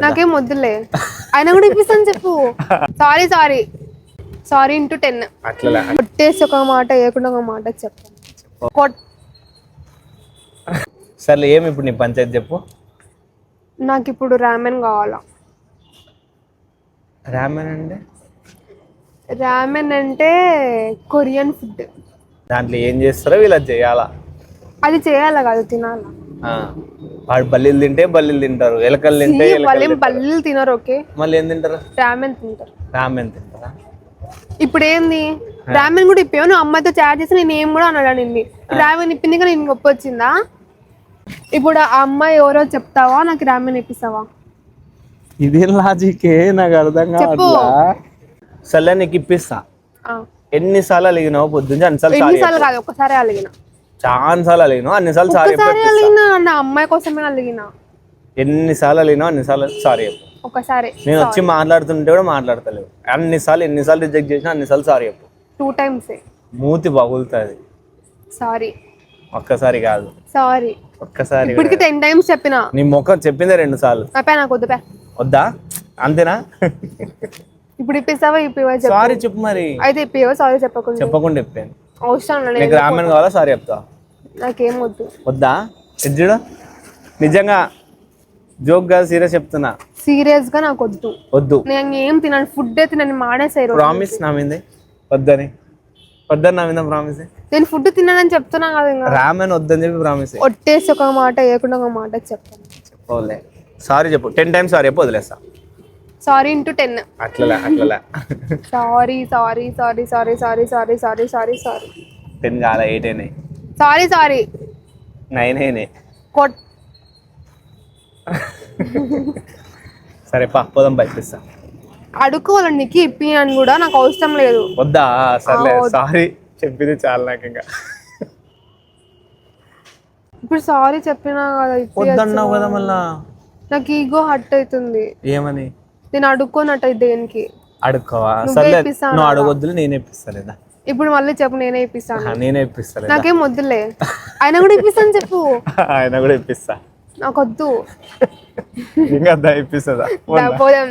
నాకేం వద్దులే, అయినా కూడా ఇప్పిస్తాను చెప్పు. Sorry sorry sorry into 10. అట్లా కొట్టేసి ఒక మాట వేయకుండా ఒక మాట చెప్పు. సర్లే, ఏమి ఇప్పుడు నీ పంచాయతీ చెప్పు. నాకు ఇప్పుడు రామెన్ కావాలా. రామెన్ అంటే కొరియన్ ఫుడ్. దాంట్లో ఏం చేస్తారో వీళ్ళు చేయాలా. అది చేయాలా కాదు, తినాలా. వాడు బల్లీలు తింటే బల్లీలు తింటారు, ఎలకలు తింటే బల్లీలు తినరు. ఓకే, మళ్ళీ ఏం తింటారు? రామెన్ తింటారు. రామెన్ తింటారా? ఇప్పుడు ఏంది, రామెన్ కూడా ఇప్పావు. నువ్వు అమ్మాయితో చాట్ చేసి నేను ఏం కూడా అన్నాడు. రామెన్ ఇప్పింది కానీ నేను గొప్ప వచ్చిందా? ఇప్పుడు ఆ అమ్మాయి ఎవరో చెప్తావా, నాకు రామెన్ ఇప్పిస్తావా? ఇది లాజికే నాకు అర్థం కావట్లా. సర్లే, నీకు ఇప్పిస్తా. ఎన్నిసార్లు అలిగినావు పొద్దున్న? ఎన్నిసార్లు కాదు, ఒక్కసారి అలిగిన. చాలా సార్లు అలిగినావు, అన్నిసార్లు సారీ అలిగినా. నా అమ్మాయి కోసమే అలిగిన. ఎన్నిసార్లు అలిగినావు అన్నిసార్లు సారీ చెప్పు. ఒకసారి నేను వచ్చి మాట్లాడుతుంటే కూడా మాట్లాడతలేవు. ఎన్నిసార్లు రిజెక్ట్ చేసినా అన్నిసార్లు సారీ చెప్పు. 2 times. మూతి పగులుతుంది. సారీ. ఒక్కసారి కాదు, సారీ ఒక్కసారి. ఇప్పటికి 10 times చెప్పినా. నీ ముఖం చెప్పిందే 2 సార్లు. నాకు వద్దు. వద్దా? అంతేనా? ఇప్పుడు ఇప్పిస్తావా? సారీ చెప్పు మరి. అయితే ఇప్పివా? సారీ చెప్పకుండా చెప్పాను. అవసరం లేదు. నీకు రామెన్ కావాలా, సారీ చెప్తా? నాకేం వద్దు. వద్దా? ఎద్దుడు నిజంగా జోక్ గా సీరియస్ చెప్తున్నా. సీరియస్ గా నాకు వద్దు. నేను ఏం తినను, ఫుడ్ తినని మానేసారు. ప్రామిస్ నా మీద? వద్దని నా మీద ప్రామిస్. నేను ఫుడ్ తిననని చెప్తున్నా కదా. రామెన్ వద్దని చెప్పి ప్రామిస్. ఒట్టేసి ఒక మాట వేయకుండా ఒక మాట చెప్పలే. సారీ చెప్పు. 10 times సారీ చెప్పు, వదిలేస్తా. Sorry into 10. అట్లా sorry sorry sorry sorry sorry sorry sorry sorry sorry 10 కాదా, 8 అయినాయి. సారీ 9 అయినాయి. సరే పోదాం, పంపిస్తా. అడుక్కోవాలండి, నీకు ఇప్పియని కూడా నాకు అవసరం లేదు. వద్దా? సర్లే, సారీ చెప్పింది చాలా. నాకు ఇంకా ఇప్పుడు సారీ చెప్పినా కదా, వద్దన్నావు కదా మళ్ళా. నాకు ఈగో హర్ట్ అవుతుంది. ఏమని? నేను అడుక్కోనట్టు దేనికి అడుక్కోవా? సర్లే, నువ్వు అడగొద్దులు, నేనే ఇప్పిస్తా. ఇప్పుడు మళ్ళీ చెప్పు, నేనే ఇప్పిస్తాను. నేనే ఇప్పిస్తా. నాకేం వద్దులే, అయినా కూడా ఇప్పిస్తాను చెప్పు. ఆయన కూడా ఇప్పిస్తా. నాకు వద్దు. ఇంకా ఇప్పిస్తుందా? పోదాం.